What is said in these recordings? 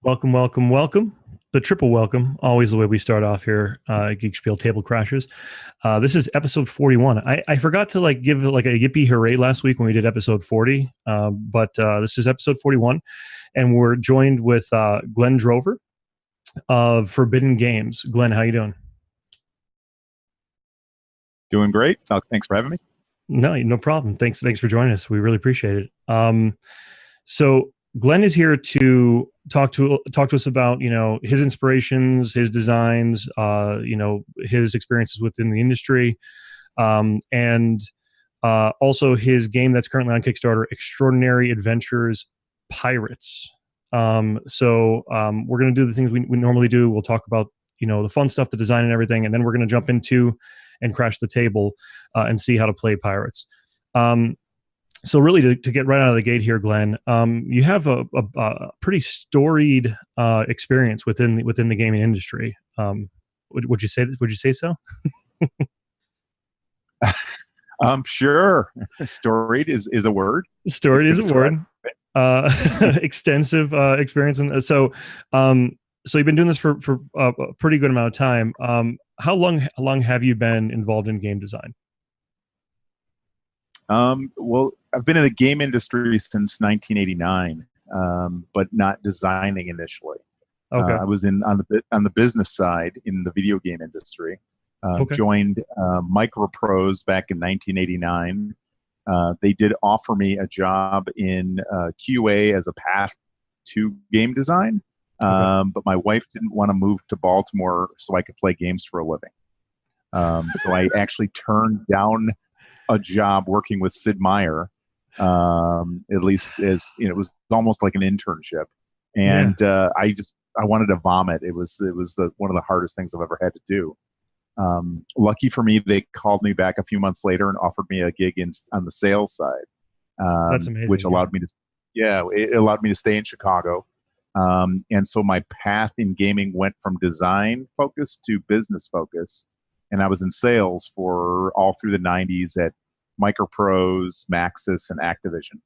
Welcome, welcome, welcome. The triple welcome, always the way we start off here at Geek Spiel Table Crashers. This is episode 41. I forgot to give a yippee hooray last week when we did episode 40, but this is episode 41, and we're joined with Glenn Drover of Forbidden Games. Glenn, how you doing? Doing great. Thanks for having me. No problem. Thanks for joining us. We really appreciate it. So Glenn is here to talk to us about his inspirations, his designs, his experiences within the industry, and also his game that's currently on Kickstarter, Extraordinary Adventures Pirates. So we're going to do the things we normally do. We'll talk about the fun stuff, the design and everything, and then we're going to jump into and crash the table and see how to play pirates. So really, to get right out of the gate here, Glenn, you have a pretty storied experience within the gaming industry. Would you say so? Sure. Storied is a word. Storied is a word. Extensive experience, so you've been doing this for a pretty good amount of time. How long have you been involved in game design? Well, I've been in the game industry since 1989, but not designing initially. Okay. I was on the business side in the video game industry. Okay. Joined Microprose back in 1989. They did offer me a job in QA as a path to game design, but my wife didn't want to move to Baltimore so I could play games for a living. So I actually turned down a job working with Sid Meier, at least as it was almost like an internship, and I wanted to vomit. It was one of the hardest things I've ever had to do. Lucky for me, they called me back a few months later and offered me a gig on the sales side. That's amazing. Which allowed me to, it allowed me to stay in Chicago. And so my path in gaming went from design focus to business focus. And I was in sales for all through the 90s at Microprose, Maxis, and Activision.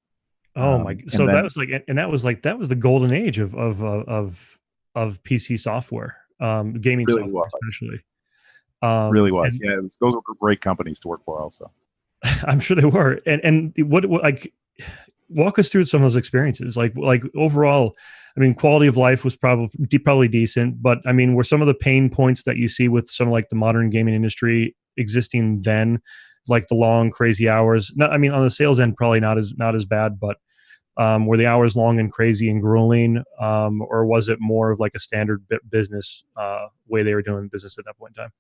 Oh my! So that was the golden age of PC software, gaming really software, especially. Really was. Those were great companies to work for, also. I'm sure they were. And what walk us through some of those experiences. Like overall, I mean, quality of life was probably decent, but I mean, were some of the pain points that you see with some of the modern gaming industry existing then, like the long, crazy hours? I mean, on the sales end, probably not as bad, but were the hours long and crazy and grueling, or was it more of like a standard business way they were doing business at that point in time?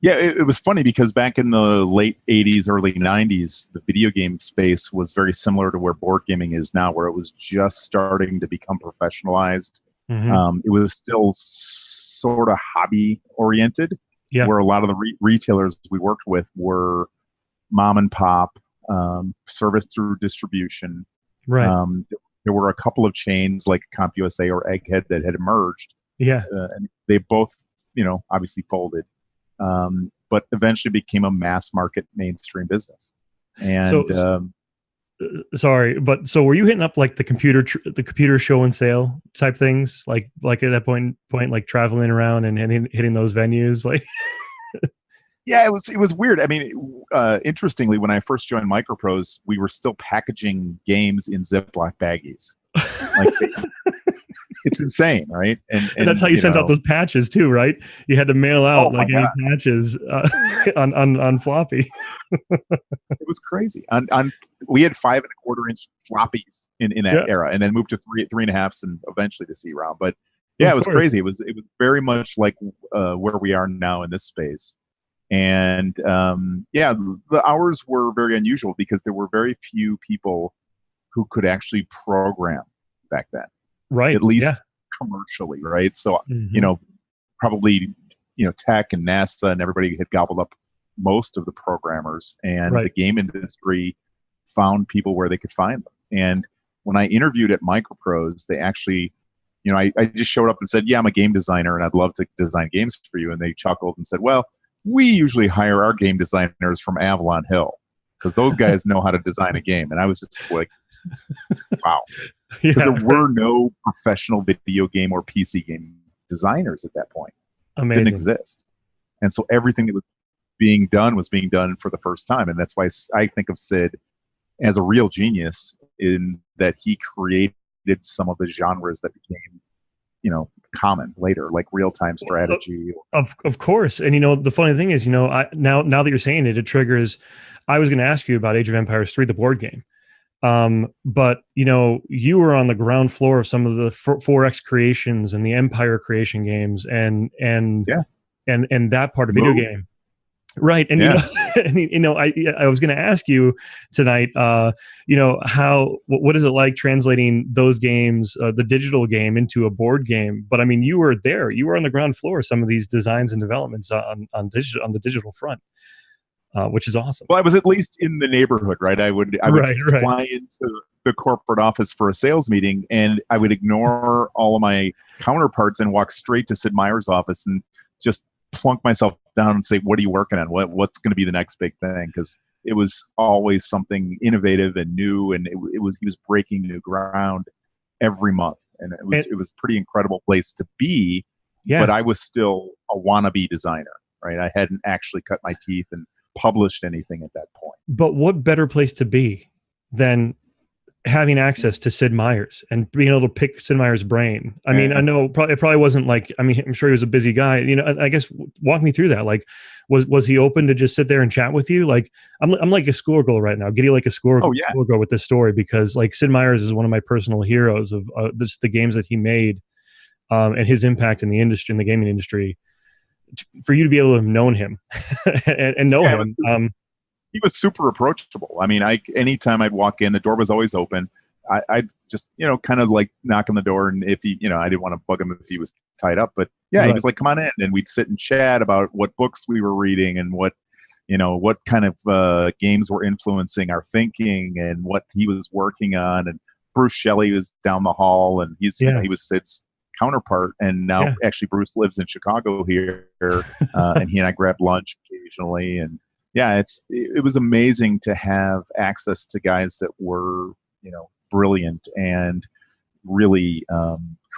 Yeah, it was funny because back in the late 80s, early 90s, the video game space was very similar to where board gaming is now, where it was just starting to become professionalized. Mm-hmm. It was still sort of hobby oriented, where a lot of the retailers we worked with were mom and pop, service through distribution. Right. There were a couple of chains like CompUSA or Egghead that had emerged. Yeah. And they both, obviously folded. But eventually became a mass market mainstream business. And so were you hitting up like the computer show and sale type things, like at that point, like traveling around and hitting those venues, like? Yeah, it was weird. I mean, interestingly, when I first joined Microprose, we were still packaging games in Ziploc baggies. It's insane, right? And that's how you sent out those patches too, right? You had to mail out any patches on floppy. It was crazy. We had 5.25-inch floppies in that era, and then moved to 3.5s and eventually to C-ROM. But yeah, it was crazy. It was very much like where we are now in this space. And the hours were very unusual because there were very few people who could actually program back then. Right. At least commercially, right? So, probably, tech and NASA and everybody had gobbled up most of the programmers, and the game industry found people where they could find them. And when I interviewed at Microprose, they actually, I just showed up and said, yeah, I'm a game designer and I'd love to design games for you. And they chuckled and said, well, we usually hire our game designers from Avalon Hill because those guys know how to design a game. And I was just like, Wow. Because there were no professional video game or PC game designers at that point. Amazing. Didn't exist. And so everything that was being done for the first time. And that's why I think of Sid as a real genius in that he created some of the genres that became, common later, like real-time strategy. Of course. And, the funny thing is, now that you're saying it, it triggers, I was going to ask you about Age of Empires 3, the board game. But you were on the ground floor of some of the 4X creations and the Empire creation games and that part of video game. Right. And, I was going to ask you tonight, what is it like translating those games, the digital game into a board game? But I mean, you were there, you were on the ground floor of some of these designs and developments on the digital front. Which is awesome. Well, I was at least in the neighborhood, right? I would fly into the corporate office for a sales meeting, and I would ignore all of my counterparts and walk straight to Sid Meier's office and just plunk myself down and say, "What are you working on? What's going to be the next big thing?" Because it was always something innovative and new, and he was breaking new ground every month, and it was a pretty incredible place to be. Yeah. But I was still a wannabe designer, right? I hadn't actually cut my teeth and published anything at that point. But what better place to be than having access to Sid Meier's and being able to pick Sid Meier's brain? I mean, I know it probably wasn't like, I mean, I'm sure he was a busy guy. I guess walk me through that. Like, was he open to just sit there and chat with you? Like, I'm like a schoolgirl right now. Giddy like a schoolgirl with this story, because like Sid Meier's is one of my personal heroes of the games that he made, and his impact in the industry, in the gaming industry. For you to be able to have known him and know him. He was super approachable. I mean, anytime I'd walk in, the door was always open. I'd just, kind of like knock on the door, and if he, I didn't want to bug him if he was tied up, but yeah, he was like, "Come on in," and we'd sit and chat about what books we were reading and what kind of games were influencing our thinking and what he was working on. And Bruce Shelley was down the hall, and he was Sid's counterpart, and now actually Bruce lives in Chicago here, and he and I grabbed lunch occasionally, and it was amazing to have access to guys that were brilliant and really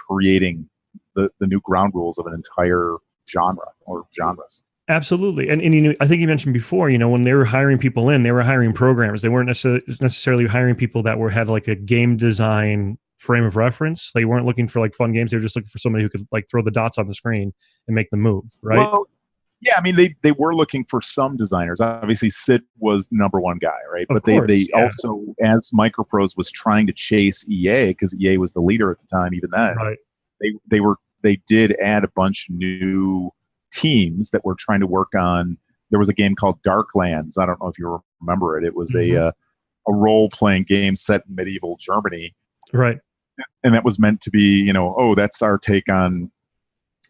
creating the new ground rules of an entire genre or genres. Absolutely. And I think you mentioned before, when they were hiring people in, they were hiring programmers. They weren't necessarily hiring people that had like a game design frame of reference. They weren't looking for like fun games. They were just looking for somebody who could like throw the dots on the screen and make them move, right? Well, yeah, I mean, they were looking for some designers. Obviously, Sid was the number one guy, right? But they also, as Microprose was trying to chase EA, because EA was the leader at the time, even then, right. They did add a bunch of new teams that were trying to work on. There was a game called Darklands. I don't know if you remember it. It was a role-playing game set in medieval Germany, right? And that was meant to be, that's our take on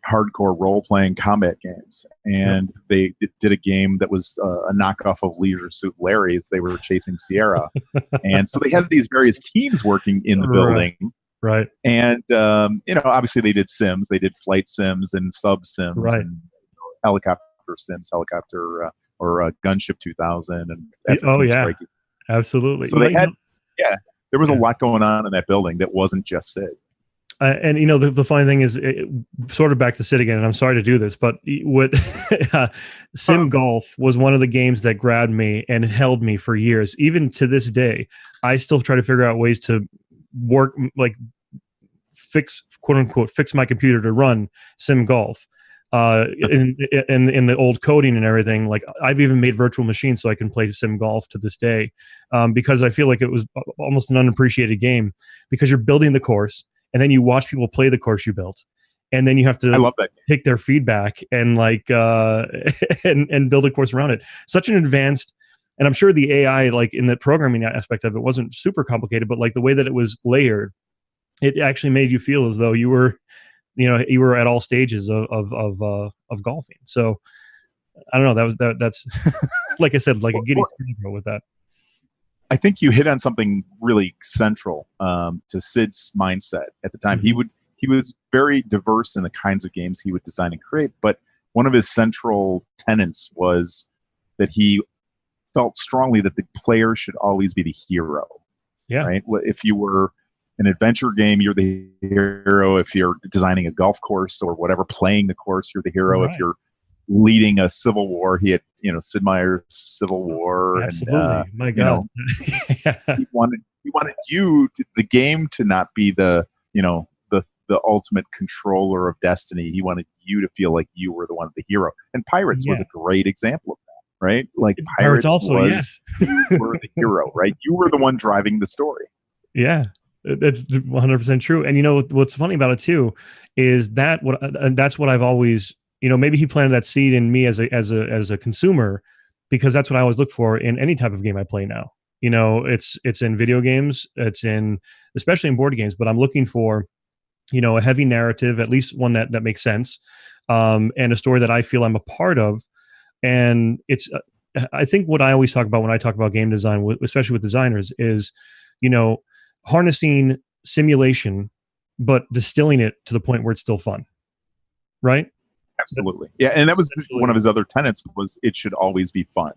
hardcore role-playing combat games. And they did a game that was a knockoff of Leisure Suit Larry's. They were chasing Sierra. And so they had these various teams working in the building. Right. And, obviously they did sims. They did flight sims and sub sims, and helicopter sims, or Gunship 2000. And absolutely. So they had, there was a lot going on in that building that wasn't just Sid. And the funny thing is, sort of back to Sid again, and I'm sorry to do this, but Sim Golf was one of the games that grabbed me and held me for years. Even to this day, I still try to figure out ways to work, like fix, quote unquote, fix my computer to run Sim Golf. In the old coding and everything, like I've even made virtual machines so I can play Sim Golf to this day, because I feel like it was almost an unappreciated game, because you're building the course and then you watch people play the course you built, and then you have to take their feedback and like and build a course around it. Such an advanced, and I'm sure the AI, like in the programming aspect of it, wasn't super complicated, but like the way that it was layered, it actually made you feel as though you were at all stages of golfing. So I don't know. That's like I said, like a giddy schoolgirl with that. I think you hit on something really central to Sid's mindset at the time. Mm-hmm. He was very diverse in the kinds of games he would design and create, but one of his central tenets was that he felt strongly that the player should always be the hero. Yeah. right? If you were an adventure game, you're the hero. If you're designing a golf course or whatever, playing the course, you're the hero. If Right. you're leading a civil war, he had, Sid Meier's Civil War, and Absolutely. My you God. know, he wanted the game to not be the, the ultimate controller of destiny. He wanted you to feel like you were the hero. And Pirates was Yeah. a great example of that, right? Like Pirates Pirates also, was, yes. you were the hero, right? You were the one driving the story. Yeah. That's 100% true. And what's funny about it too is that's what I've always, maybe he planted that seed in me as a consumer, because that's what I always look for in any type of game I play now. It's in video games, especially in board games, but I'm looking for, a heavy narrative, at least one that makes sense, and a story that I feel I'm a part of. And I think what I always talk about when I talk about game design, especially with designers, is, harnessing simulation, but distilling it to the point where it's still fun. Right? Absolutely. Yeah. And that was one of his other tenets, was it should always be fun.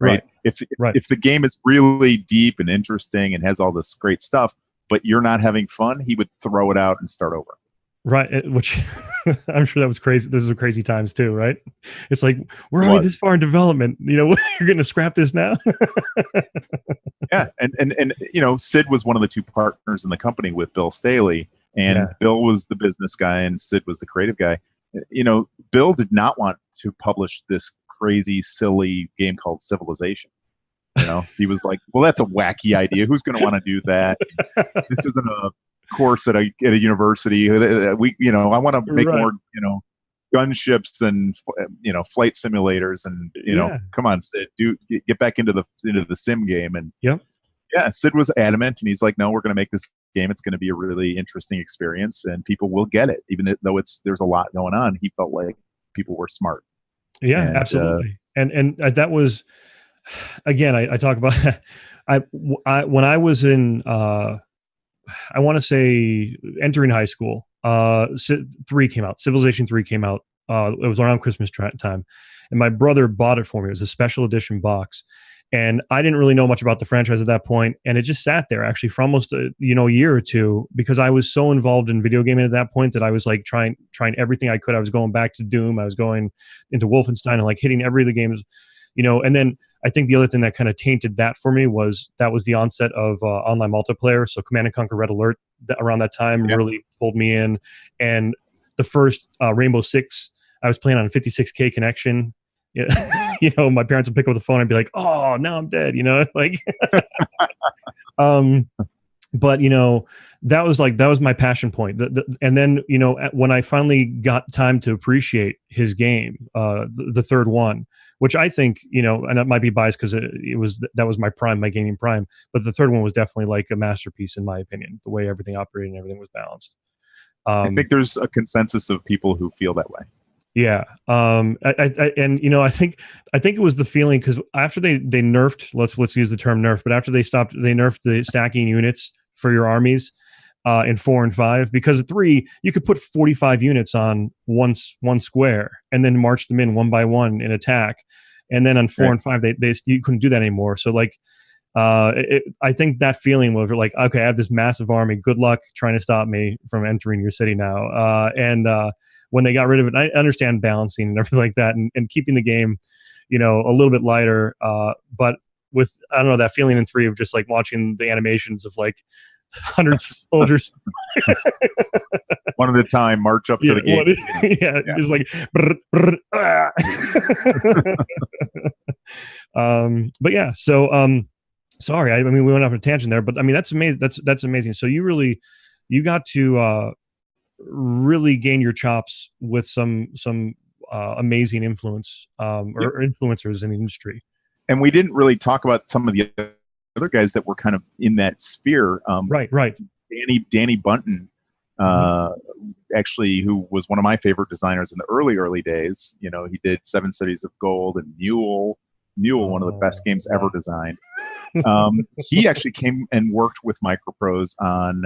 Right. If the game is really deep and interesting and has all this great stuff, but you're not having fun, he would throw it out and start over. Right. Which I'm sure that was crazy. Those were crazy times too, right? It's like, we're already this far in development. You're going to scrap this now? Yeah. And Sid was one of the two partners in the company with Bill Staley. And Bill was the business guy and Sid was the creative guy. Bill did not want to publish this crazy, silly game called Civilization. He was like, well, that's a wacky idea. Who's going to want to do that? This isn't a course at a university. I want to make more, gunships and, flight simulators and, come on, Sid, get back into the sim game. And Sid was adamant, and he's like, no, we're going to make this game. It's going to be a really interesting experience and people will get it. Even though there's a lot going on, he felt like people were smart. Yeah, absolutely. And that was, again, I talk about, when I was in, I want to say entering high school, Civilization 3 came out. It was around Christmas time, and my brother bought it for me. It was a special edition box, and I didn't really know much about the franchise at that point, and it just sat there actually for almost a year or two, because I was so involved in video gaming at that point that I was like trying everything I could. I was going back to Doom, I was going into Wolfenstein, and like hitting every of the games, and then I think the other thing that kind of tainted that for me was the onset of online multiplayer. So Command & Conquer Red Alert around that time really pulled me in, and the first Rainbow Six, I was playing on a 56K connection. My parents would pick up the phone and be like, "Oh, now I'm dead," like. But that was my passion point. And then when I finally got time to appreciate his game, the third one, which I think and it might be biased because that was my gaming prime, but the third one was definitely like a masterpiece in my opinion. The way everything operated and everything was balanced. I think there's a consensus of people who feel that way. Yeah. I think it was the feeling, because after they nerfed, let's use the term nerf, but after they nerfed the stacking units for your armies in 4 and 5, because at 3 you could put 45 units on one square and then march them in one by one in attack, and then on 4 and 5 you couldn't do that anymore. So like I think that feeling was like, okay, I have this massive army, good luck trying to stop me from entering your city now. When they got rid of it, I understand balancing and everything like that, and keeping the game, a little bit lighter. But with, I don't know, that feeling in 3 of just like watching the animations of like hundreds of soldiers one at a time march up to the gate. Just like brr, brr, but yeah, so sorry, I mean we went off on a tangent there, but I mean that's amazing. That's amazing. So you got to really gain your chops with some amazing influence or influencers in the industry. And we didn't really talk about some of the other guys that were kind of in that sphere. Right. Danny Bunton, actually, who was one of my favorite designers in the early days. He did 7 Cities of Gold and Mule, one of the best games ever designed. He actually came and worked with Microprose on,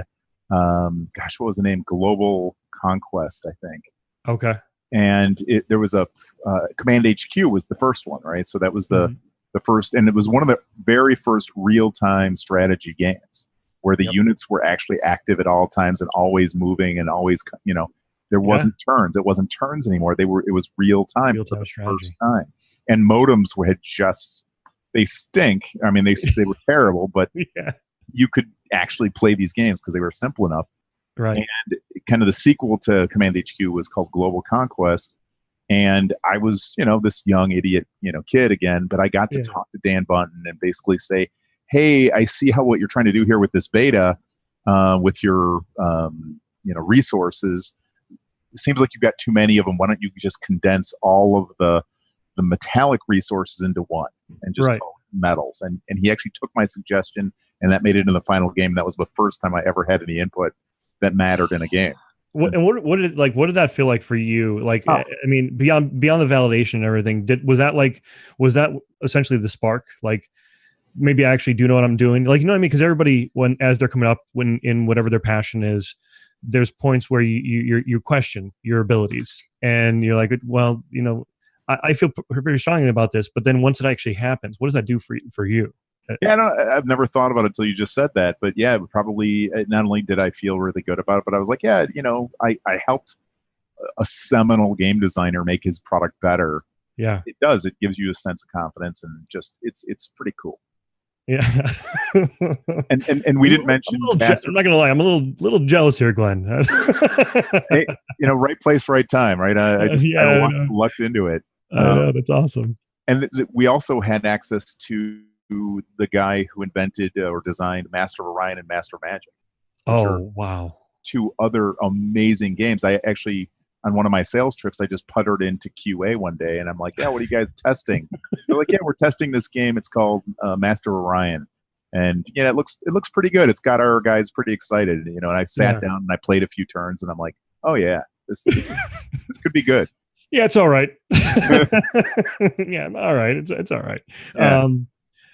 what was the name? Global Conquest, I think. Okay. And there was a Command HQ was the first one, right? So that was the first, and it was one of the very first real-time strategy games. where the Yep. units were actually active at all times and always moving and always, there wasn't turns. It wasn't turns anymore. It was real time for Real-time the strategy. first time. And modems had they stink. I mean, they were terrible, but Yeah. you could actually play these games because they were simple enough. Right. And kind of the sequel to Command HQ was called Global Conquest. And I was, this young idiot, kid again, but I got to talk to Dan Bunton and basically say, hey, I see what you're trying to do here with this beta, with your, resources. It seems like you've got too many of them. Why don't you just condense all of the metallic resources into one and just call it metals? And he actually took my suggestion, and that made it into the final game. That was the first time I ever had any input that mattered in a game. What did that feel like for you? Like, I mean, beyond the validation and everything, was that essentially the spark? Like, maybe I actually do know what I'm doing. Like, you know what I mean? Because everybody, as they're coming up, in whatever their passion is, there's points where you question your abilities, and you're like, well, I feel pretty strongly about this, but then once it actually happens, what does that do for you? Yeah, I've never thought about it until you just said that. But yeah, probably not only did I feel really good about it, but I was like, yeah, I helped a seminal game designer make his product better. Yeah, it does. It gives you a sense of confidence, and just it's pretty cool. Yeah. and we didn't mention. I'm not gonna lie, I'm a little jealous here, Glenn. Hey, right place, right time, right? I lucked into it. I know, that's awesome. And we also had access to the guy who invented or designed Master of Orion and Master of Magic. Oh, wow. Two other amazing games. I actually, on one of my sales trips, I just puttered into QA one day, and I'm like, yeah, what are you guys testing? They're like, yeah, we're testing this game. It's called Master of Orion. And it looks pretty good. It's got our guys pretty excited, and I sat down and I played a few turns, and I'm like, oh yeah, this could be good. Yeah, it's all right. Yeah, all right. It's all right. Yeah.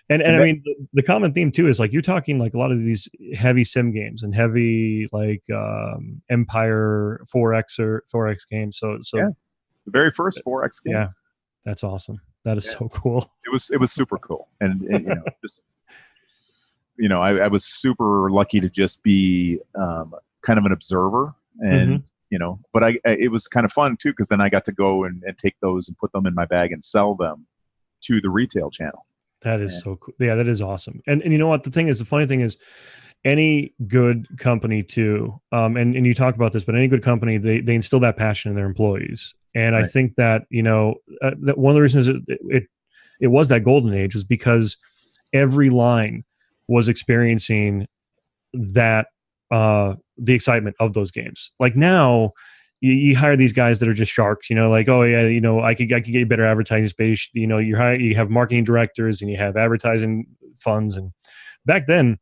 And I mean, the common theme too is like you're talking like a lot of these heavy sim games and heavy like Empire 4X games. So yeah. The very first 4X game. Yeah, that's awesome. That is so cool. It was super cool, and just I was super lucky to just be kind of an observer, and but it was kind of fun too, because then I got to go and take those and put them in my bag and sell them to the retail channel. That is so cool. Yeah, that is awesome. And you know what? The funny thing is, any good company too, and you talk about this, but any good company, they instill that passion in their employees. And I think that, that one of the reasons it was that golden age was because every line was experiencing that, the excitement of those games. Like now, you hire these guys that are just sharks, like, oh yeah, I could get better advertising space. You have marketing directors and you have advertising funds. And back then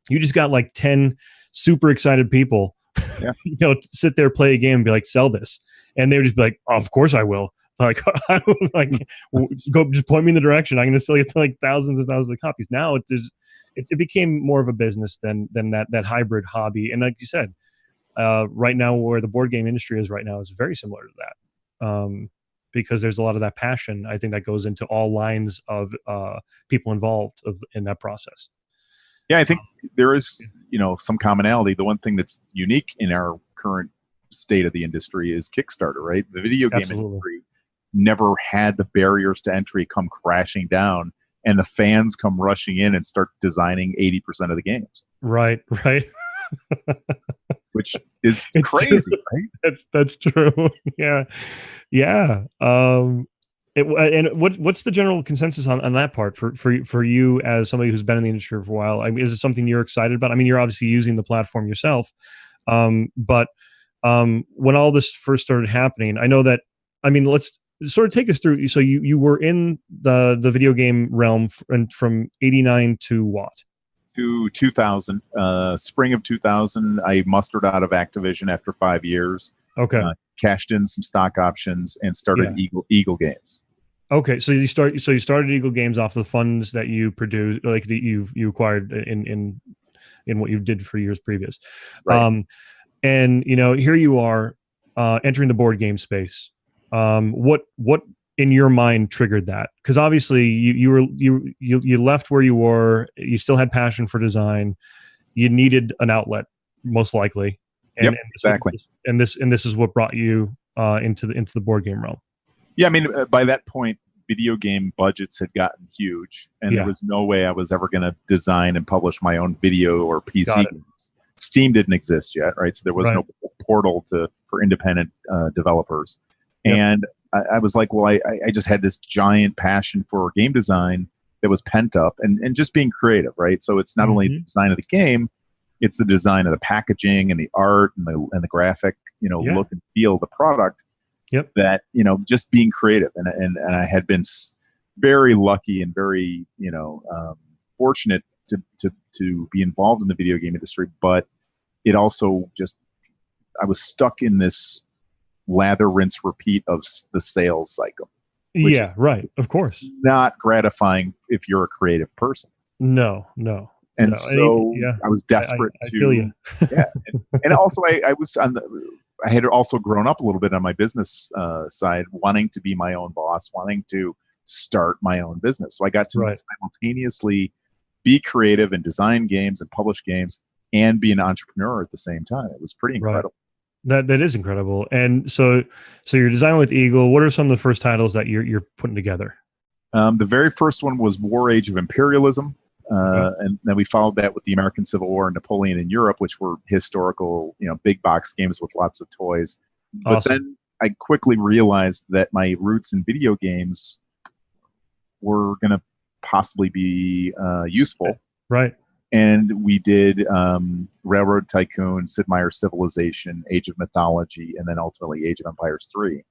you just got like 10 super excited people, sit there, play a game and be like, sell this. And they would just be like, oh, of course I will. Like, go just point me in the direction. I'm going to sell you like thousands and thousands of copies. Now it became more of a business than that hybrid hobby. And like you said, right now where the board game industry is right now is very similar to that, because there's a lot of that passion, I think, that goes into all lines of people involved in that process. Yeah, I think there is some commonality. The one thing that's unique in our current state of the industry is Kickstarter, right? The video game industry never had the barriers to entry come crashing down, and the fans come rushing in and start designing 80% of the games. Right. Which is crazy, true. Right? That's true. Yeah. And what's the general consensus on that part for you as somebody who's been in the industry for a while? I mean, is it something you're excited about? I mean, you're obviously using the platform yourself, but when all this first started happening, I know that. I mean, let's sort of take us through. So you were in the video game realm from '89 to what? To 2000, spring of 2000, I mustered out of Activision after 5 years. Okay. Cashed in some stock options and started Eagle Games. Okay, so you started Eagle Games off the funds that you produced, like that you acquired in what you did for years previous. Right. And here you are entering the board game space. What in your mind triggered that? Because obviously you left where you were, you still had passion for design, you needed an outlet, most likely. And, Yep, exactly. And this is what brought you into the board game realm. Yeah, I mean, by that point, video game budgets had gotten huge, and there was no way I was ever going to design and publish my own video or PC games. Steam didn't exist yet, right? So there was no portal for independent developers. Yep. And I was like, well, I just had this giant passion for game design that was pent up, and just being creative, right? So it's not only the design of the game, it's the design of the packaging and the art and the graphic, look and feel of the product. Yep. That, just being creative. And I had been very lucky and very, fortunate to be involved in the video game industry, but it also I was stuck in this lather, rinse, repeat of the sales cycle. Yeah, right. Of course. It's not gratifying if you're a creative person. No. And so I was desperate I feel you. And also I had also grown up a little bit on my business side, wanting to be my own boss, wanting to start my own business. So I got to simultaneously be creative and design games and publish games and be an entrepreneur at the same time. It was pretty incredible. That is incredible. And so you're designing with Eagle. What are some of the first titles that you're putting together? The very first one was War Age of Imperialism. And then we followed that with the American Civil War and Napoleon in Europe, which were historical, big box games with lots of toys. But then I quickly realized that my roots in video games were going to possibly be useful. Right. And we did Railroad Tycoon, Sid Meier's Civilization, Age of Mythology, and then ultimately Age of Empires 3.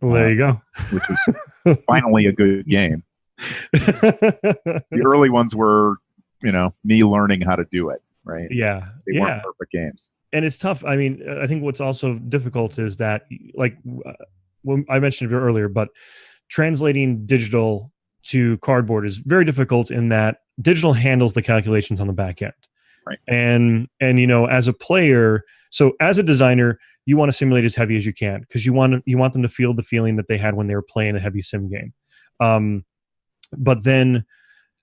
Well, there you go. Which was finally a good game. The early ones were, me learning how to do it, right? Yeah. They weren't perfect games. And it's tough. I mean, I think what's also difficult is that, like, well, I mentioned it earlier, but translating digital to cardboard is very difficult in that digital handles the calculations on the back end. Right. And as a player, so as a designer, you want to simulate as heavy as you can because you want them to feel the feeling that they had when they were playing a heavy sim game. But then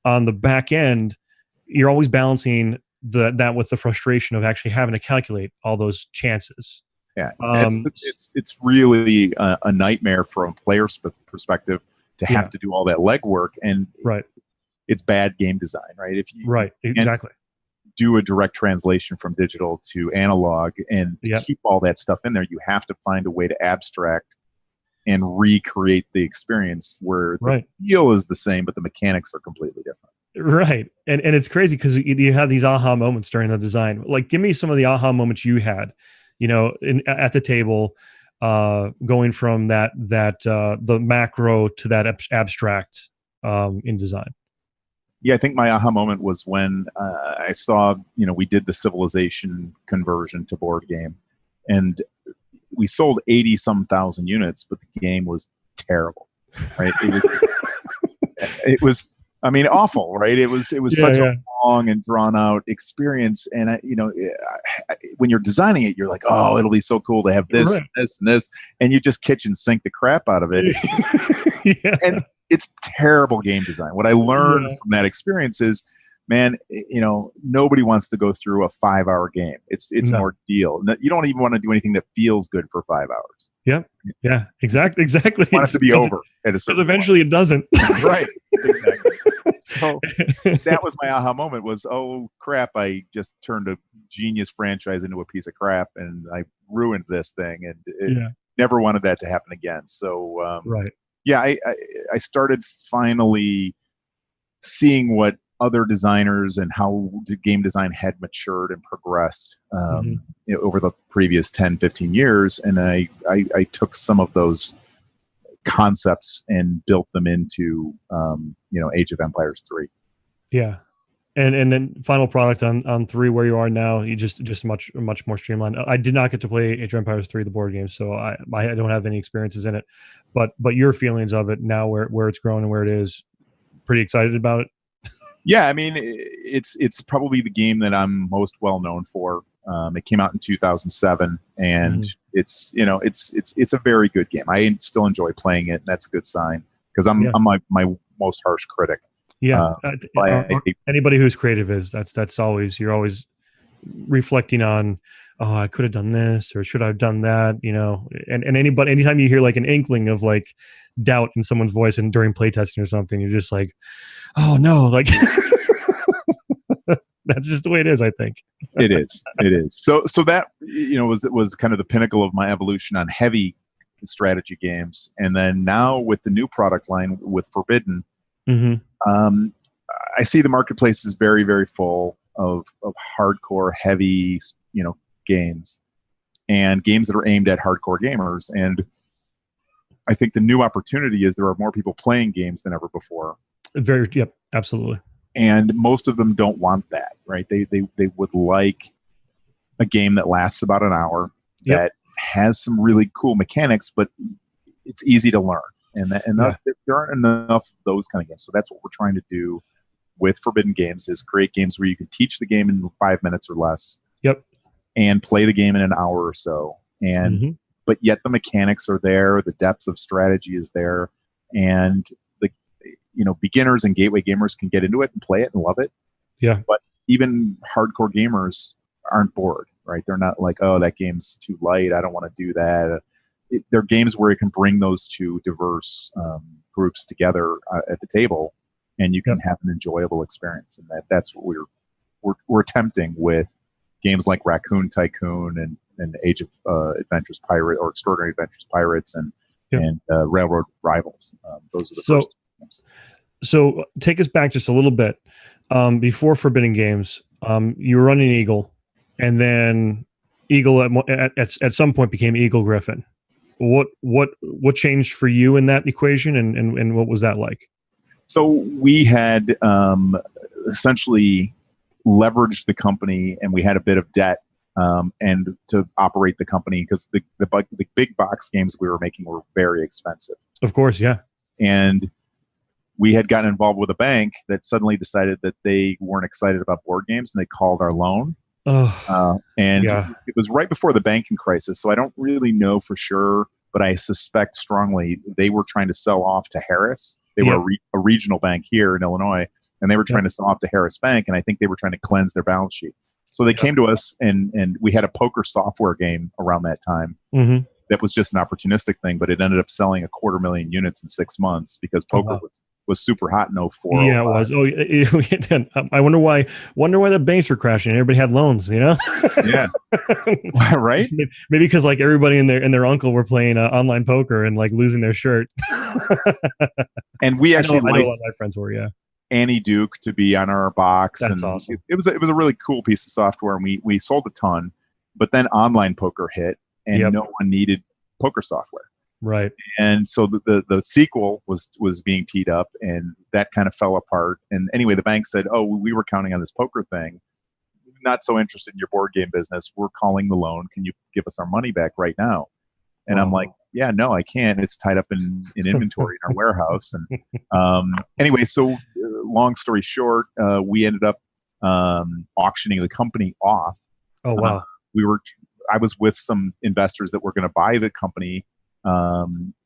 on the back end, you're always balancing that with the frustration of actually having to calculate all those chances. Yeah, it's really a nightmare from a player's perspective to have to do all that legwork, and it's bad game design, right? If you exactly do a direct translation from digital to analog and keep all that stuff in there, you have to find a way to abstract and recreate the experience where the feel is the same, but the mechanics are completely different. Right. And it's crazy because you have these aha moments during the design. Like, give me some of the aha moments you had, at the table, going from the macro to that abstract in design. Yeah, I think my aha moment was when I saw, we did the Civilization conversion to board game, and we sold 80-some thousand units, but the game was terrible, right? It was, awful, right? It was such a long and drawn out experience. And when you're designing it, you're like, oh, it'll be so cool to have this, this, and this, and you just kitchen sink the crap out of it. And it's terrible game design. What I learned from that experience is, man, nobody wants to go through a 5-hour game. It's an ordeal. You don't even want to do anything that feels good for 5 hours. Yep. Yeah. Exactly. You want it to be over at a certain point. Eventually it doesn't. Right. Exactly. So that was my aha moment. Was, oh crap! I just turned a genius franchise into a piece of crap, and I ruined this thing, and never wanted that to happen again. So I started finally seeing what other designers and how the game design had matured and progressed over the previous 10, 15 years. And I took some of those concepts and built them into, Age of Empires 3. Yeah. And then final product on 3, where you are now, you just much more streamlined. I did not get to play Age of Empires 3, the board game, so I don't have any experiences in it. But your feelings of it now, where it's grown and where it is, pretty excited about it. Yeah, it's probably the game that I'm most well known for. It came out in 2007, and it's a very good game. I still enjoy playing it, and that's a good sign because I'm my most harsh critic. Yeah, anybody who's creative is that's always, you're always reflecting on, oh, I could have done this or should I have done that, you know, and anytime you hear like an inkling of like doubt in someone's voice and during playtesting or something, you're just like, oh no, like that's just the way it is, I think. It is. So that, you know, was kind of the pinnacle of my evolution on heavy strategy games. And then now with the new product line with Forbidden, I see the marketplace is very, very full of hardcore, heavy, you know, games, and games that are aimed at hardcore gamers. And I think the new opportunity is there are more people playing games than ever before. Yep, absolutely. And most of them don't want that, right? They would like a game that lasts about an hour, that has some really cool mechanics, but it's easy to learn. And there aren't enough of those kind of games. So that's what we're trying to do with Forbidden Games, is create games where you can teach the game in 5 minutes or less. Yep. And play the game in an hour or so. And but yet the mechanics are there, the depth of strategy is there, and the, you know, beginners and gateway gamers can get into it and play it and love it. Yeah. But even hardcore gamers aren't bored, right? They're not like, oh, that game's too light, I don't want to do that. They're games where you can bring those two diverse groups together at the table, and you can have an enjoyable experience. And that's what we're attempting with games like Raccoon Tycoon and Age of Adventures Pirate, or Extraordinary Adventures Pirates, and Railroad Rivals. Those are the first games. So take us back just a little bit. Before Forbidden Games, you were running Eagle, and then Eagle at some point became Eagle Griffin. What changed for you in that equation, and what was that like? So we had essentially leveraged the company, and we had a bit of debt and to operate the company, because the big box games we were making were very expensive. Of course, yeah. And we had gotten involved with a bank that suddenly decided that they weren't excited about board games, and they called our loan. It was right before the banking crisis, so I don't really know for sure, but I suspect strongly they were trying to sell off to Harris. They were a regional bank here in Illinois, and they were trying to sell off to Harris Bank, and I think they were trying to cleanse their balance sheet. So they came to us, and we had a poker software game around that time. That was just an opportunistic thing, but it ended up selling 250,000 units in 6 months because poker was super hot in 04. Yeah, it was. Oh, I wonder why the banks were crashing. Everybody had loans, you know? Yeah. Right? Maybe because like everybody and their uncle were playing online poker and like losing their shirt. And we actually I know a lot of my friends were, Annie Duke to be on our box. That's awesome. It was a really cool piece of software, and we sold a ton. But then online poker hit, and no one needed poker software. Right. And so the sequel was being teed up, and that kind of fell apart. And anyway, the bank said, oh, we were counting on this poker thing. Not so interested in your board game business. We're calling the loan. Can you give us our money back right now? And I'm like, yeah, no, I can't. It's tied up in inventory in our warehouse. And anyway, so long story short, we ended up auctioning the company off. Oh, wow. I was with some investors that were going to buy the company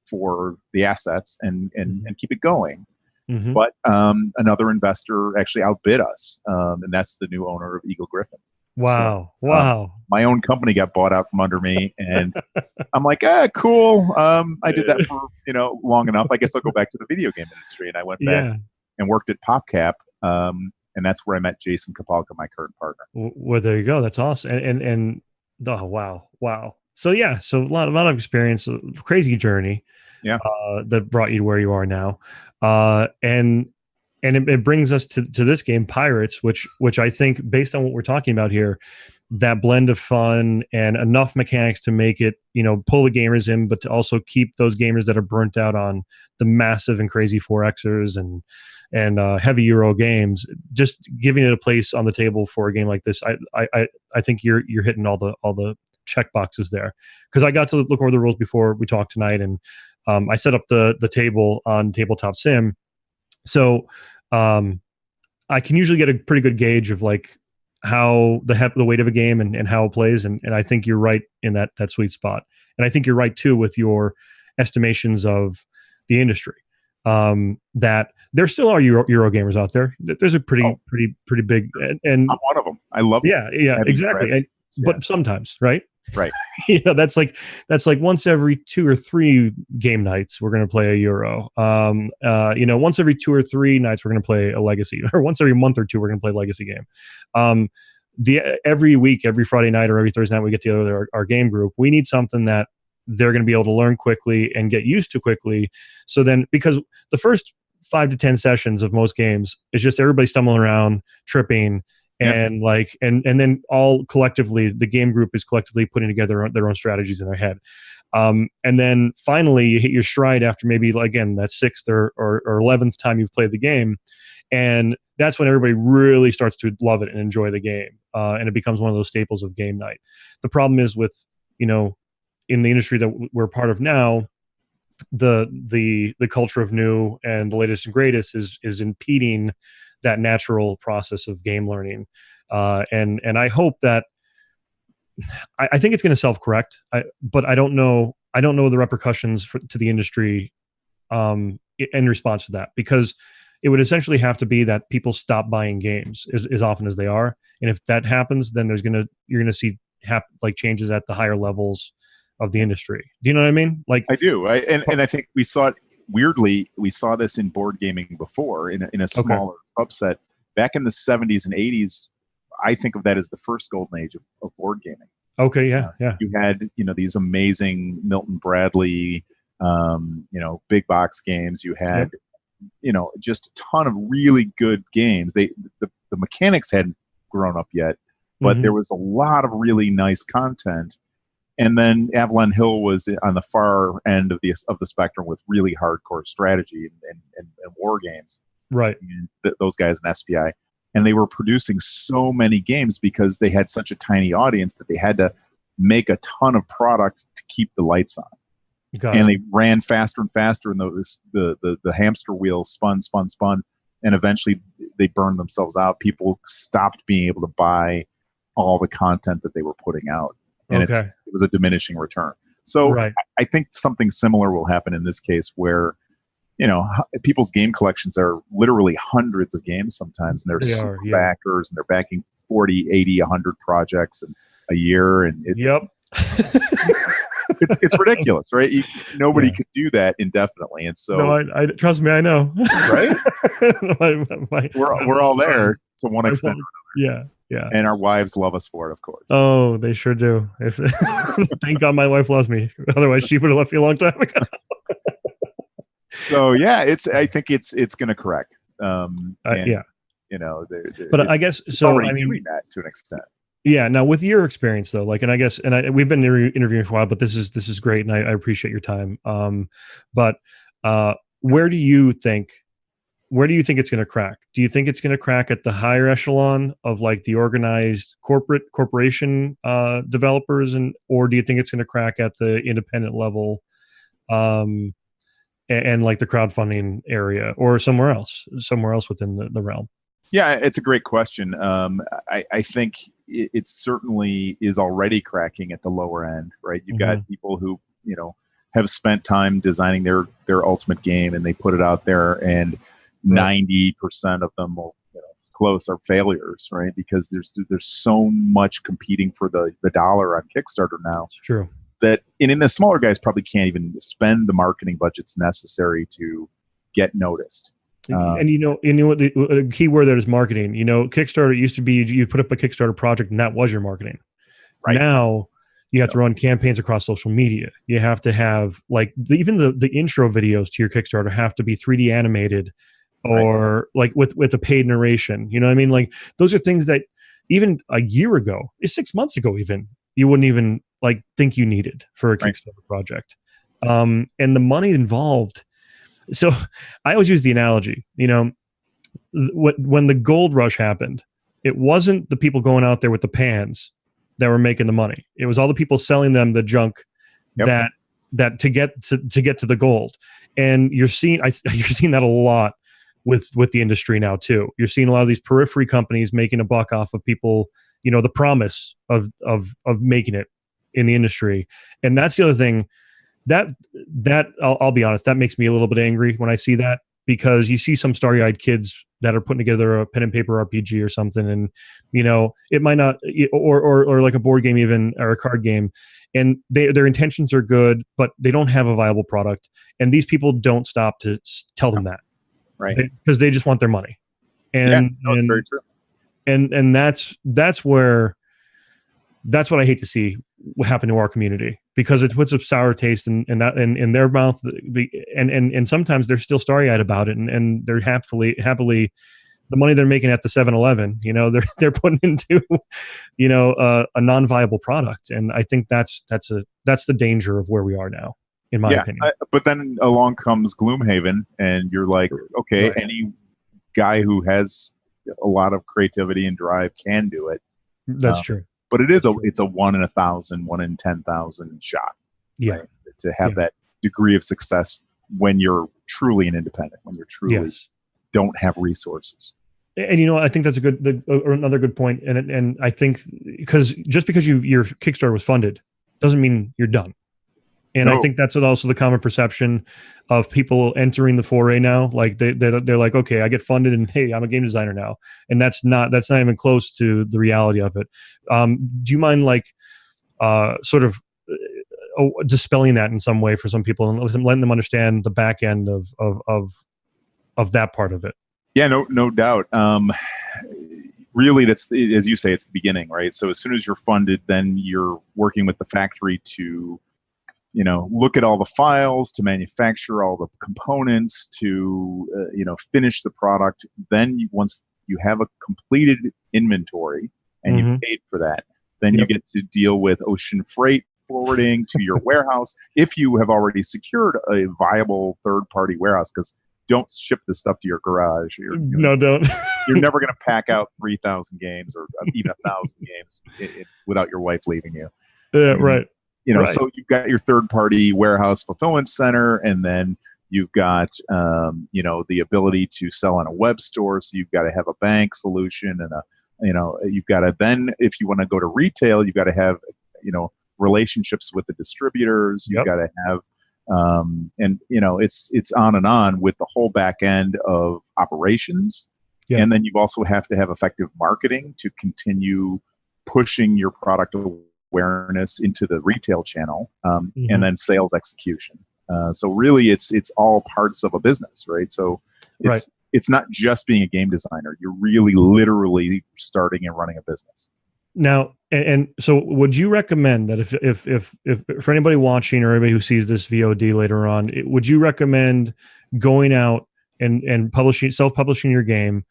for the assets and keep it going. But another investor actually outbid us, and that's the new owner of Eagle Griffin. Wow. So, wow. My own company got bought out from under me, and I'm like, cool. I did that for, long enough. I guess I'll go back to the video game industry. And I went back and worked at PopCap. And that's where I met Jason Kapalka, my current partner. Well, there you go. That's awesome. And oh, wow. So a lot of experience, a crazy journey. Yeah. That brought you to where you are now. And it brings us to this game, Pirates, which I think, based on what we're talking about here, that blend of fun and enough mechanics to make it, pull the gamers in, but to also keep those gamers that are burnt out on the massive and crazy 4Xers and heavy Euro games, just giving it a place on the table for a game like this. I think you're hitting all the check boxes there, because I got to look over the rules before we talked tonight, and I set up the table on Tabletop Sim. So I can usually get a pretty good gauge of like how the weight of a game and how it plays. And I think you're right in that sweet spot. And I think you're right too with your estimations of the industry, that there still are Euro gamers out there. There's a pretty Oh. pretty big, and I'm one of them. I love yeah, having exactly. strategies. But sometimes, right? Right. That's like once every 2 or 3 game nights we're going to play a Euro. Once every 2 or 3 nights we're going to play a Legacy, or once every month or 2 we're going to play a Legacy game. Every week, every Friday night or every Thursday night we get together our game group. We need something that they're going to be able to learn quickly and get used to quickly. So then, because the first 5 to 10 sessions of most games is just everybody stumbling around, tripping, and and then all collectively, the game group is collectively putting together their own strategies in their head. And then finally you hit your stride after maybe, again, that 6th or 11th time you've played the game. And that's when everybody really starts to love it and enjoy the game. And it becomes one of those staples of game night. The problem is with, in the industry that we're part of now, the culture of new and the latest and greatest is impeding that natural process of game learning. And I hope that, I think it's going to self-correct, but I don't know the repercussions to the industry in response to that, because it would essentially have to be that people stop buying games as often as they are. And if that happens, then you're going to see changes at the higher levels of the industry. Do you know what I mean? Like, I do. And I think we saw it weirdly. We saw this in board gaming before in a smaller subset back in the 70s and 80s. I think of that as the first golden age of board gaming. Okay. Yeah. You had, these amazing Milton Bradley, big box games. You had, just a ton of really good games. The mechanics hadn't grown up yet, but there was a lot of really nice content. And then Avalon Hill was on the far end of the spectrum with really hardcore strategy and war games. Right. And those guys in SPI. And they were producing so many games because they had such a tiny audience that they had to make a ton of product to keep the lights on. And they ran faster and faster, and the hamster wheel spun. And eventually they burned themselves out. People stopped being able to buy all the content that they were putting out. And it was a diminishing return. So I think something similar will happen in this case, where people's game collections are literally hundreds of games sometimes, and they're backers, and they're backing 40, 80, 100 projects a year, and it's it's ridiculous, right? Nobody could do that indefinitely, and so I trust me, I know, right? We're all there to one extent. Yeah. And our wives love us for it, of course. Oh, they sure do. Thank God my wife loves me. Otherwise, she would have left me a long time ago. So I think it's going to correct. But I guess so. Already doing that to an extent. Yeah. Now, with your experience though, we've been interviewing for a while, but this is great, and I appreciate your time. But where do you think it's going to crack? Do you think it's going to crack at the higher echelon of like the organized corporation developers, or do you think it's going to crack at the independent level, and like the crowdfunding area, or somewhere else within the realm? Yeah, it's a great question. I think it certainly is already cracking at the lower end, right? You've got people who have spent time designing their ultimate game, and they put it out there, and 90% of them will close are failures, right? Because there's so much competing for the dollar on Kickstarter now. It's true. That and the smaller guys probably can't even spend the marketing budgets necessary to get noticed. And what the key word there is marketing. Kickstarter used to be you put up a Kickstarter project and that was your marketing. Right now, you have to run campaigns across social media. You have to have even the intro videos to your Kickstarter have to be 3D animated, or with a paid narration. You know what I mean? Like, those are things that even a year ago, 6 months ago, even you wouldn't even think you needed for a Kickstarter project. And the money involved. So I always use the analogy, when the gold rush happened, it wasn't the people going out there with the pans that were making the money. It was all the people selling them the junk that to get to the gold. And you're seeing that a lot with the industry now too. You're seeing a lot of these periphery companies making a buck off of people, the promise of making it in the industry. And that's the other thing that I'll be honest, that makes me a little bit angry when I see that. because you see some starry-eyed kids that are putting together a pen and paper RPG or something, and it might not, or like a board game even, or a card game, and their intentions are good, but they don't have a viable product, and these people don't stop to tell them that, right? Because they just want their money, and it's very true. And that's what I hate to see happen to our community, because it puts a sour taste in their mouth, and sometimes they're still starry-eyed about it, and they're happily the money they're making at the 7-Eleven, they're putting into a non-viable product, and I think that's the danger of where we are now, in my opinion. But then along comes Gloomhaven, and you're like, okay, right. Any guy who has a lot of creativity and drive can do it. That's true. But it's a 1 in 1,000, 1 in 10,000 shot. Yeah. Right? To have that degree of success when you're truly an independent, when you're truly don't have resources. And I think that's another good point. And I think just because your Kickstarter was funded doesn't mean you're done. And I think that's also the common perception of people entering the foray now. Like they're like, okay, I get funded, and hey, I'm a game designer now, and that's not even close to the reality of it. Do you mind sort of dispelling that in some way for some people, and letting them understand the back end of that part of it? Yeah, no doubt. Really, that's, as you say, it's the beginning, right? So as soon as you're funded, then you're working with the factory to look at all the files, to manufacture all the components, to finish the product. Then once you have a completed inventory and you've paid for that, then you get to deal with ocean freight forwarding to your warehouse. If you have already secured a viable third-party warehouse, because don't ship this stuff to your garage. Don't. You're never going to pack out 3,000 games or even 1,000 games without your wife leaving you. Right. So you've got your third-party warehouse fulfillment center, and then you've got, the ability to sell on a web store. So you've got to have a bank solution, and you've got to then, if you want to go to retail, you've got to have, relationships with the distributors. You've got to have, it's on and on with the whole back end of operations. Yeah. And then you also have to have effective marketing to continue pushing your product awareness into the retail channel, and then sales execution. So really, it's all parts of a business, right? So it's not just being a game designer. You're really literally starting and running a business. Now, and so would you recommend that if for anybody watching or anybody who sees this VOD later on, would you recommend going out and self-publishing your game,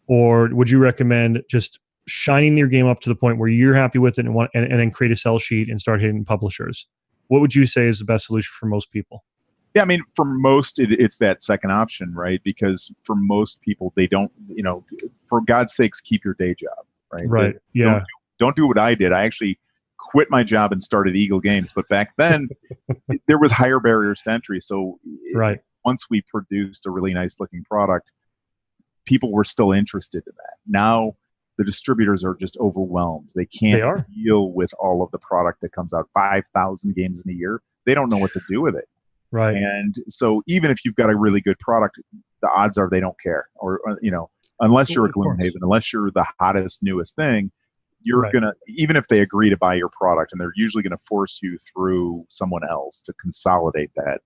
or would you recommend just shining your game up to the point where you're happy with it and then create a sell sheet and start hitting publishers? What would you say is the best solution for most people? Yeah, I mean, for most, it's that second option, right? Because for most people, they don't, for God's sakes, keep your day job, right? Right. Yeah. Don't do what I did. I actually quit my job and started Eagle Games. But back then, there was higher barriers to entry. So once we produced a really nice looking product, people were still interested in that. Now, the distributors are just overwhelmed. They can't deal with all of the product that comes out. 5,000 games in a year. They don't know what to do with it. Right. And so even if you've got a really good product, the odds are they don't care. Or unless you're a Gloomhaven, unless you're the hottest, newest thing, you're going to, even if they agree to buy your product, and they're usually going to force you through someone else to consolidate that.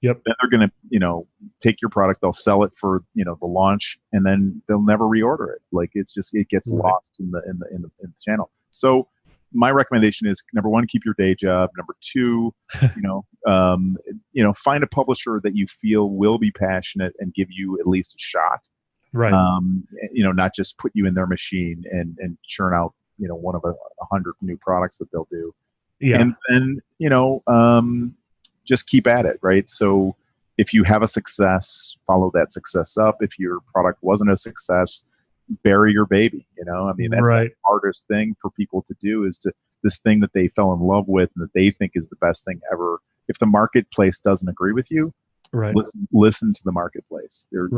Yep. Then they're going to, take your product, they'll sell it for, the launch, and then they'll never reorder it. Like it gets lost in the channel. So my recommendation is, number one, keep your day job. Number two, find a publisher that you feel will be passionate and give you at least a shot. Right. Not just put you in their machine and churn out, one of 100 new products that they'll do. Yeah. And then, just keep at it, right? So if you have a success, follow that success up. If your product wasn't a success, bury your baby. That's the hardest thing for people to do, is to this thing that they fell in love with and that they think is the best thing ever. If the marketplace doesn't agree with you, listen to the marketplace. They're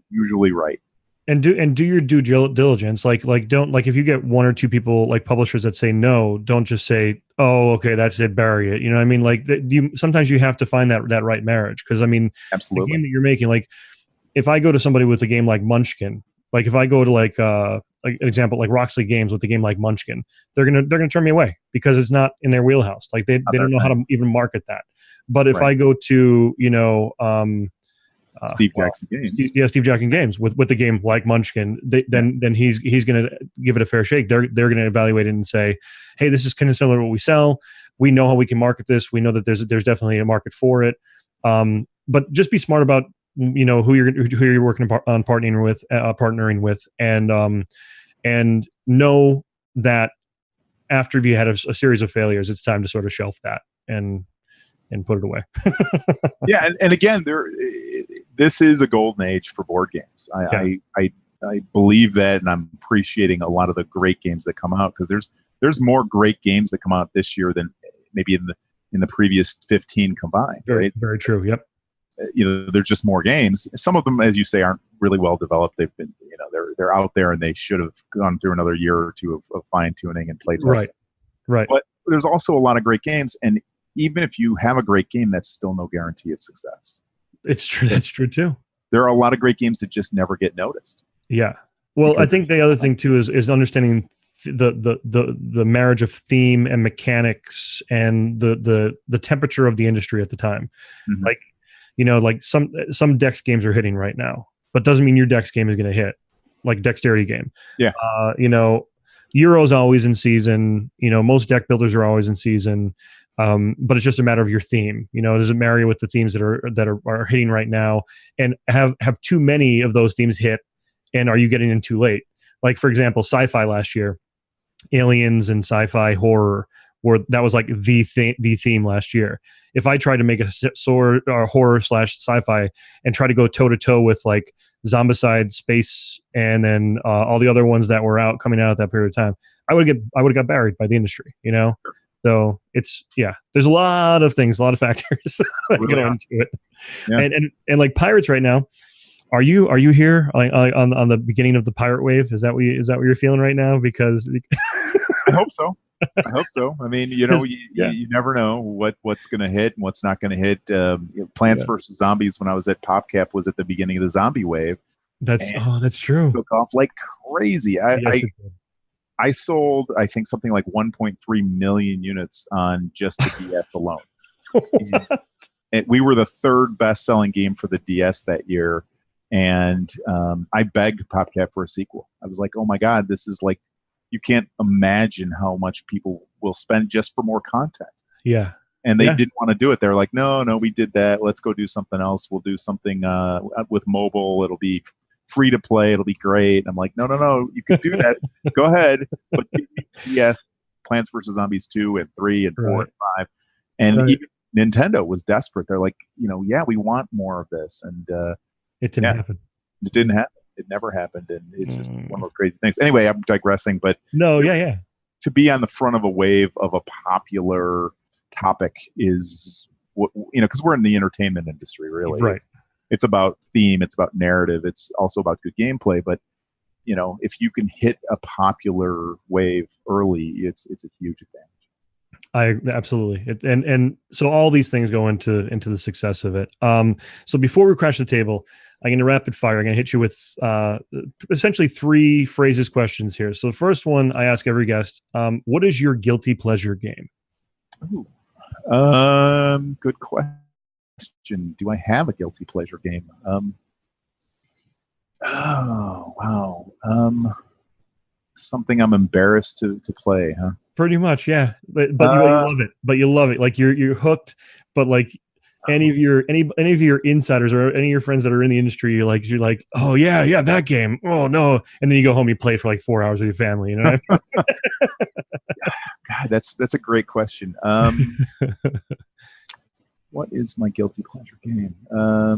usually right. And do your due diligence. Like don't, like, if you get one or two people, like publishers, that say no, don't just say, oh, okay, that's it, bury it. You know what I mean? Like sometimes you have to find that right marriage. Because absolutely, the game that you're making, like, if I go to somebody with a game like Munchkin, like if I go to like an example like Roxley Games with a game like Munchkin, they're gonna turn me away because it's not in their wheelhouse. Like they don't know how to even market that. But if I go to Steve Jackson Games, Steve Jackson Games with the game like Munchkin, then he's gonna give it a fair shake. They're gonna evaluate it and say, hey, this is kind of similar to what we sell. We know how we can market this. We know that there's definitely a market for it. But just be smart about who you're working on partnering with, and know that after you had a series of failures, it's time to sort of shelf that and put it away. Yeah, and again, this is a golden age for board games. I believe that, and I'm appreciating a lot of the great games that come out, because there's more great games that come out this year than maybe in the previous 15 combined. Very, right? very true. Yep. There's just more games. Some of them, as you say, aren't really well developed. They've been, they're out there, and they should have gone through another year or two of fine tuning and play testing. Right. But there's also a lot of great games, and even if you have a great game, that's still no guarantee of success. It's true. That's true too. There are a lot of great games that just never get noticed. Yeah. Well, I think the other thing too is understanding the marriage of theme and mechanics and the temperature of the industry at the time. Mm-hmm. Like some Dex games are hitting right now, but doesn't mean your Dex game is going to hit. Like dexterity game. Yeah. Euro's always in season. Most deck builders are always in season. But it's just a matter of your theme. Does it marry with the themes that are hitting right now, and have too many of those themes hit, and are you getting in too late? Like, for example, sci-fi last year, aliens and sci-fi horror that was like the theme last year. If I tried to make a sword or horror / sci-fi and try to go toe to toe with like Zombicide, Space, and then all the other ones that were coming out at that period of time, I would have got buried by the industry. Sure. So there's a lot of things, a lot of factors that go into it. Yeah. And like Pirates right now, are you here on the beginning of the pirate wave? Is that what you're feeling right now? Because I hope so. I mean, you never know what's going to hit and what's not going to hit. Plants vs. Zombies, when I was at PopCap, was at the beginning of the zombie wave. That's true. Took off like crazy. I sold, I think, something like 1.3 million units on just the DS alone. And we were the third best-selling game for the DS that year. And I begged PopCap for a sequel. I was like, oh my God, this is like, you can't imagine how much people will spend just for more content. Yeah. And they didn't want to do it. They're like, no, we did that. Let's go do something else. We'll do something with mobile. It'll be free to play. It'll be great. I'm like, no, you can do that. Go ahead. But Plants vs. Zombies 2 and 3 and 4 and 5. And even Nintendo was desperate. They're like, we want more of this. And it didn't happen. It didn't happen. It never happened. And it's just one of those crazy things. Anyway, I'm digressing. But to be on the front of a wave of a popular topic is, because we're in the entertainment industry, really. Right. It's about theme. It's about narrative. It's also about good gameplay. But, if you can hit a popular wave early, it's a huge advantage. Absolutely. And so all these things go into the success of it. So before we crash the table, I'm going to rapid fire. I'm going to hit you with essentially 3 phrases questions here. So the first one I ask every guest, what is your guilty pleasure game? Ooh. Good question. Do I have a guilty pleasure game? Oh, wow. Something I'm embarrassed to play, huh? Pretty much, yeah. But you love it. But you love it. Like you're hooked. But like any of your insiders or any of your friends that are in the industry, you're like, oh yeah, that game. Oh no, and then you go home, you play for like 4 hours with your family. What I mean? God, that's a great question. What is my guilty pleasure game? Wow,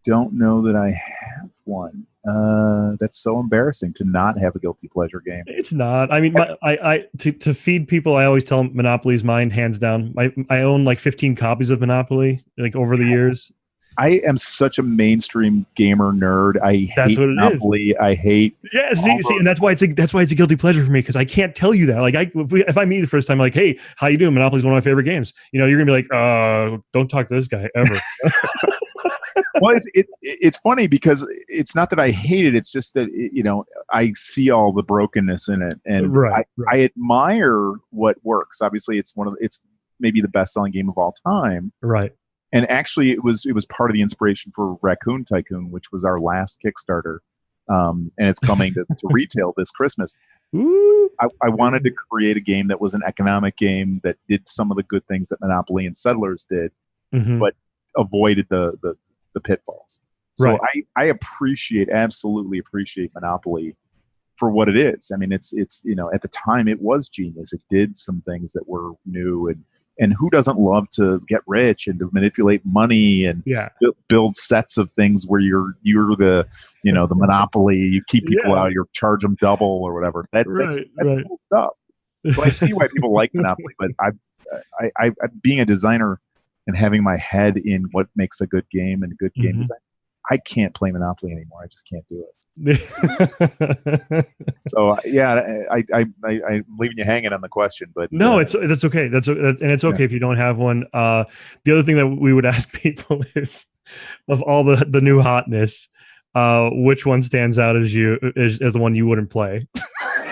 don't know that I have one. That's so embarrassing to not have a guilty pleasure game. It's not. I mean, to feed people, I always tell them Monopoly's mine, hands down. I own like 15 copies of Monopoly, like over the years. I am such a mainstream gamer nerd. I hate Monopoly. I hate. Yeah, see, and that's why it's a guilty pleasure for me, because I can't tell you that. Like, if I meet you the first time, like, hey, how you doing? Monopoly's one of my favorite games. You're gonna be like, don't talk to this guy ever. Well, it's funny because it's not that I hate it. It's just that I see all the brokenness in it, and Right, I admire what works. Obviously, it's maybe the best selling game of all time. right. And actually, it was part of the inspiration for Raccoon Tycoon, which was our last Kickstarter, and it's coming to retail this Christmas. Ooh. I wanted to create a game that was an economic game that did some of the good things that Monopoly and Settlers did, but avoided the pitfalls. So Right. I absolutely appreciate Monopoly for what it is. I mean, it's at the time it was genius. It did some things that were new, and who doesn't love to get rich and to manipulate money and Yeah. build sets of things where you're the the Monopoly, you keep people out, you charge them double or whatever. That's cool stuff. So I see why people like Monopoly, but I being a designer and having my head in what makes a good game and good game design, I can't play Monopoly anymore. I just can't do it. So yeah, I'm leaving you hanging on the question, but no, that's okay. And it's okay if you don't have one. The other thing that we would ask people is, of all the new hotness, which one stands out as the one you wouldn't play?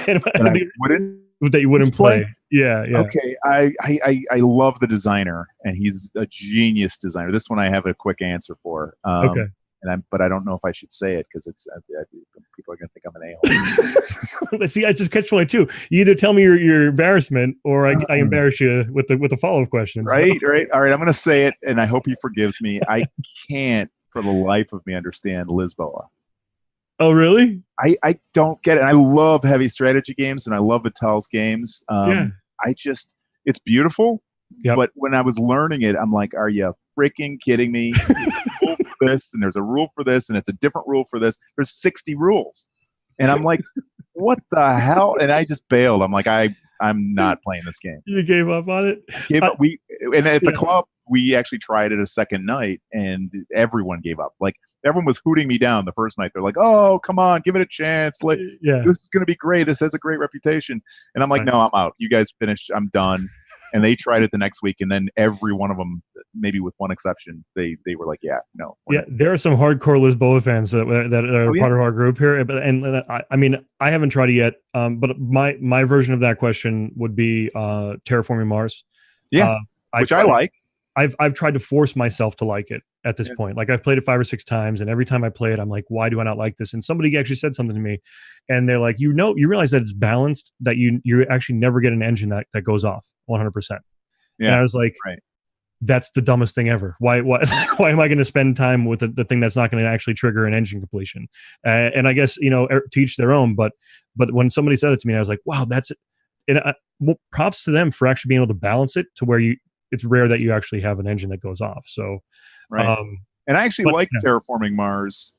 That you wouldn't play. Yeah. Okay, I love the designer, and he's a genius designer. This one I have a quick answer for. Okay. But I don't know if I should say it because people are going to think I'm an a-hole. See, I just catch-22. You either tell me your embarrassment, or I embarrass you with the follow-up questions. Right. All right. I'm going to say it, and I hope he forgives me. I can't, for the life of me, understand Lisboa. Oh, really? I don't get it. And I love heavy strategy games, and I love Vitel's games. It's beautiful. Yep. But when I was learning it, I'm like, are you freaking kidding me? This, and there's a rule for this, and it's a different rule for this. There's 60 rules, and I'm like, what the hell? And I just bailed. I'm like, I'm not playing this game. You gave up on it? The club, we actually tried it a second night, and everyone gave up. Like, everyone was hooting me down the first night. They're like, oh, come on, give it a chance. Like, this is going to be great. This has a great reputation. And I'm like, no, I'm out. You guys finished. I'm done. And they tried it the next week, and then every one of them, maybe with one exception, they were like, yeah, no. Yeah, there are some hardcore Lisboa fans that are part of our group here. And I mean, I haven't tried it yet, but my version of that question would be Terraforming Mars. Yeah, which I like. I've tried to force myself to like it at this point. Like, I've played it 5 or 6 times, and every time I play it, I'm like, why do I not like this? And somebody actually said something to me, and they're like, you realize that it's balanced, that you actually never get an engine that goes off 100%. Yeah. And I was like, that's the dumbest thing ever. Why why am I going to spend time with the thing that's not going to actually trigger an engine completion? And I guess, to each their own, but when somebody said it to me, I was like, wow, that's it. And props to them for actually being able to balance it to where it's rare that you actually have an engine that goes off. So, and I actually like Terraforming Mars,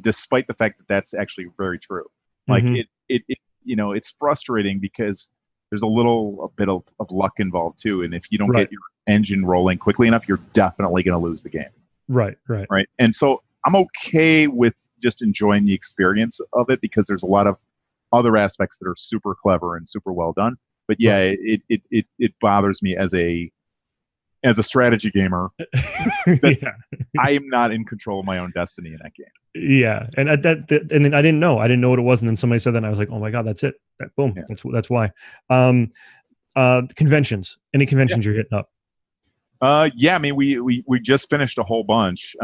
despite the fact that that's actually very true. Like, it's frustrating because there's a bit of luck involved too. And if you don't get your engine rolling quickly enough, you're definitely going to lose the game. Right. And so I'm okay with just enjoying the experience of it, because there's a lot of other aspects that are super clever and super well done. But it bothers me as a strategy gamer that I am not in control of my own destiny in that game. Yeah, and and then I didn't know what it was, and then somebody said that, and I was like, oh my god, that's it. Boom, that's why. Conventions, any conventions you're hitting up? I mean, we just finished a whole bunch.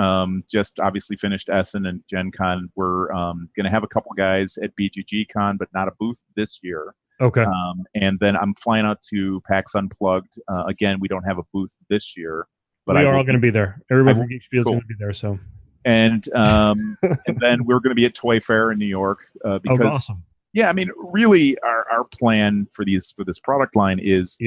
Just obviously finished Essen and Gen Con. We're gonna have a couple guys at BGG Con, but not a booth this year. Okay. And then I'm flying out to PAX Unplugged. Again, we don't have a booth this year, but we are all going to be there. Everybody from Geek Spiel is going to be there. So, and then we're going to be at Toy Fair in New York because, awesome. Yeah, I mean, really, our plan for this product line is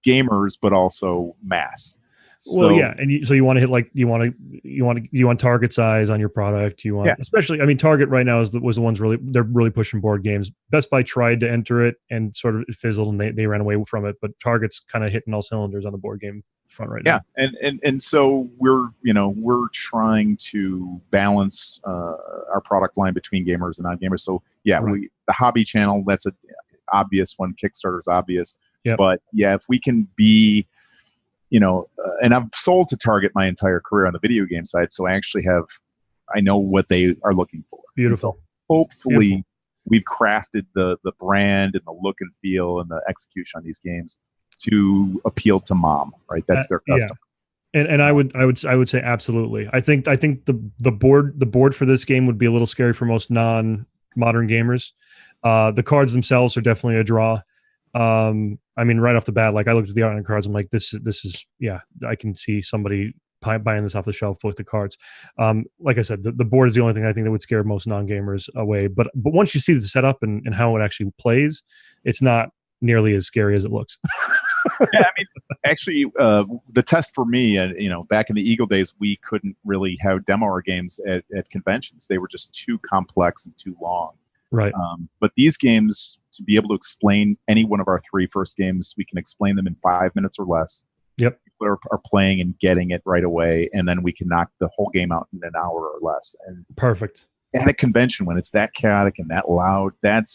gamers, but also mass. So, and so you want to hit you want target size on your product. You want, especially, I mean, Target right now was the ones they're really pushing board games. Best Buy tried to enter it and sort of fizzled, and they ran away from it. But Target's kind of hitting all cylinders on the board game front right now. Yeah, and so we're trying to balance our product line between gamers and non-gamers. So the hobby channel, that's an obvious one. Kickstarter's obvious, but if we can be and I've sold to Target my entire career on the video game side, so I know what they are looking for. Beautiful. So hopefully, Beautiful. we've crafted the brand and the look and feel and the execution on these games to appeal to mom, right? That's their customer. Yeah. And I would say absolutely. I think the board for this game would be a little scary for most non-modern gamers. The cards themselves are definitely a draw. I mean, right off the bat, like I looked at the art on the cards, I'm like, this is I can see somebody buying this off the shelf with the cards. Like I said, the board is the only thing I think that would scare most non-gamers away. But once you see the setup and how it actually plays, it's not nearly as scary as it looks. Yeah, I mean, actually, the test for me, back in the Eagle days, we couldn't really have demo our games at conventions. They were just too complex and too long. Right. But these games, to be able to explain any one of our 3 first games, we can explain them in 5 minutes or less. Yep. People are playing and getting it right away, and then we can knock the whole game out in an hour or less. And perfect. At a convention, when it's that chaotic and that loud, that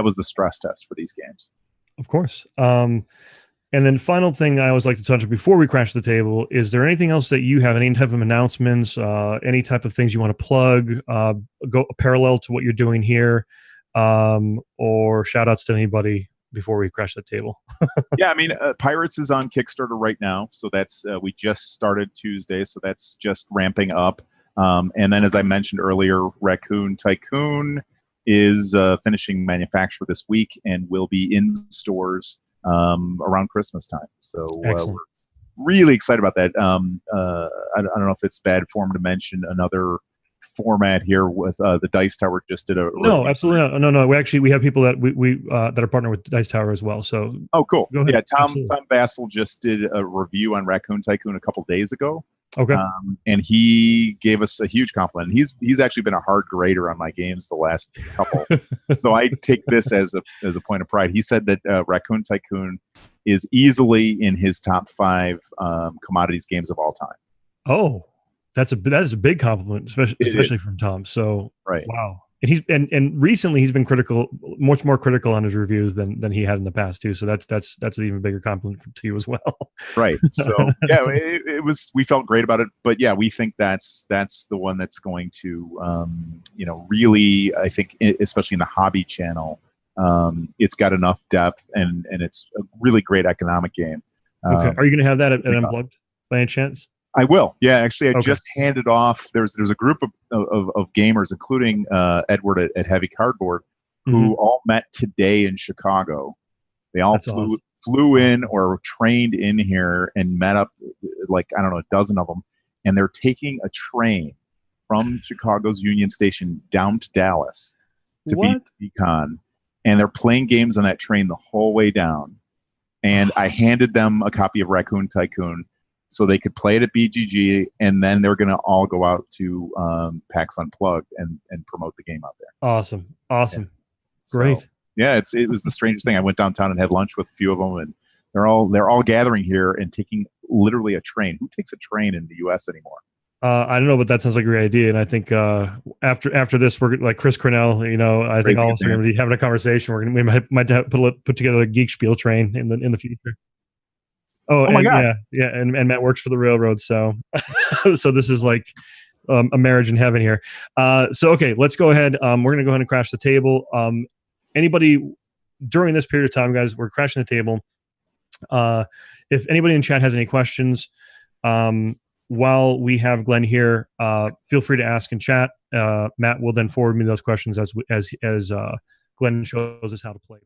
was the stress test for these games. Of course. And then final thing I always like to touch on before we crash the table, is there anything else that you have, any type of announcements, any type of things you want to plug, go parallel to what you're doing here, or shout outs to anybody before we crash the table? Yeah, I mean, Pirates is on Kickstarter right now. So that's, we just started Tuesday. So that's just ramping up. And then, as I mentioned earlier, Raccoon Tycoon is finishing manufacture this week and will be in stores around Christmas time. So we're really excited about that. I don't know if it's bad form to mention another format here with the Dice Tower just did a no, absolutely not. No. We have people that we that are partnered with Dice Tower as well. So cool. Go ahead. Yeah, Tom Bassel just did a review on Raccoon Tycoon a couple days ago. Okay. And he gave us a huge compliment. He's actually been a hard grader on my games the last couple. So I take this as a point of pride. He said that Raccoon Tycoon is easily in his top 5 commodities games of all time. Oh, that is a big compliment, especially from Tom. So right. Wow. And he's and recently he's been critical, much more critical on his reviews than he had in the past too. So that's an even bigger compliment to you as well. Right. So yeah, it was. We felt great about it, but yeah, we think that's the one that's going to, really, I think, especially in the hobby channel, it's got enough depth and it's a really great economic game. Okay. Are you going to have that at Unplugged by any chance? I will. Yeah, actually, I just handed off. There's a group of gamers, including Edward at Heavy Cardboard, who all met today in Chicago. They all flew in or trained in here and met up, like, I don't know, a dozen of them. And they're taking a train from Chicago's Union Station down to Dallas to BGCon. And they're playing games on that train the whole way down. And I handed them a copy of Raccoon Tycoon so they could play it at BGG, and then they're going to all go out to PAX Unplugged and promote the game out there. Awesome. Yeah. Great. So, yeah, it was the strangest thing. I went downtown and had lunch with a few of them, and they're all gathering here and taking literally a train. Who takes a train in the U.S. anymore? I don't know, but that sounds like a great idea. And I think after this, we're like Chris Cornell. I think all of us are going to be having a conversation. We might put together a geek spiel train in the future. Oh my God. Yeah, and Matt works for the railroad, so so this is like a marriage in heaven here. So okay, let's go ahead. We're going to go ahead and crash the table. Anybody during this period of time, guys, we're crashing the table. If anybody in chat has any questions, while we have Glenn here, feel free to ask in chat. Matt will then forward me those questions as Glenn shows us how to play.